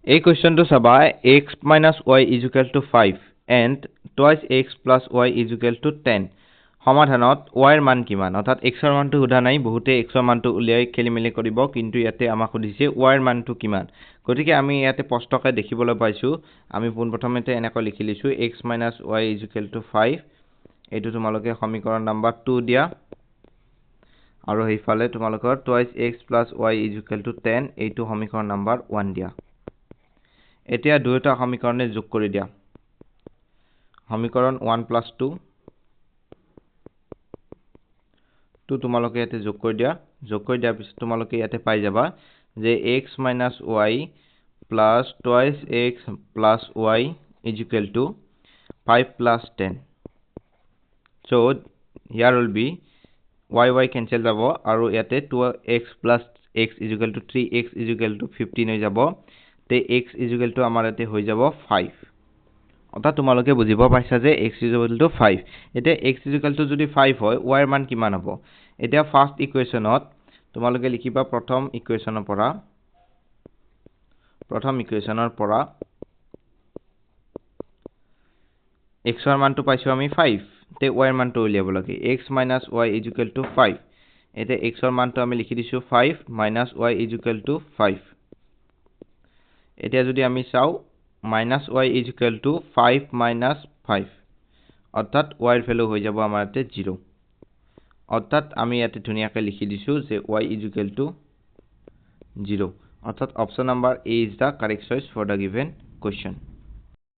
এই কুৱেশ্যনটো চাবা x minus y is equal to 5 and twice x plus y is equal to 10 সমাধানত y ৰ মান কিমান অৰ্থাৎ x ৰ মানটো সোধা নাই বহুতে x ৰ মানটো উলিয়াই খেলিমেলি কৰিব কিন্তু ইয়াতে আমাক সুধিছে y ৰ মানটো কিমান গতিকে আমি ইয়াতে স্পষ্টকৈ দেখিবলৈ পাইছো আমি পোনপ্ৰথমতে এনেকৈ লিখি লৈছো x minus y is equal to 5 এইটো তোমালোকে সমীকৰণ নম্বৰ 2 দিয়া আৰু এইফালে তোমালোকৰ twice x plus y is equal to 10 এইটো সমীকৰণ নম্বৰ 1 দিয়া এতিয়া দুয়োটা সমীকৰণে যোগ কৰি দিয়া সমীকৰণ 1 plus 2 তো তোমালোকে ইয়াতে যোগ কৰি দিয়াৰ পিছত তোমালোকে ইয়াতে পাই যাবা যে x minus y plus twice x plus y is equal to 5 plus 10 so here will be y cancel যাব আৰু ইয়াতে 2x plus x is equal to 3x is equal to 15 হৈ যাব তে x is equal to আমাৰ ইয়াতে হৈ যাব 5 অৰ্থাৎ তোমালোকে বুজিব পাইছা যে x is equal to 5 এতিয়া x is equal to যদি 5 হয় y ৰ মান কিমান হ'ব এতিয়া ফাৰ্স্ট ইকুৱেশ্যনত তোমালোকে লিখিবা প্ৰথম ইকুৱেশ্যনৰ পৰা x ৰ মানটো পাইছো আমি 5 তে y ৰ মানটো উলিয়াব লাগে x minus y is equal to 5 এতিয়া x ৰ মানটো আমি লিখি দিছো 5 minus y is equal to 5 এতিয়া যদি আমি চাও minus y is equal to 5 minus 5 অৰ্থাৎ y ৰ ভ্যালু হৈ যাব আমাৰ ইয়াতে 0 অৰ্থাৎ আমি ইয়াতে ধুনিয়াকৈ লিখি দিছো যে y is equal to 0 অৰ্থাৎ option number A is the correct choice for the given question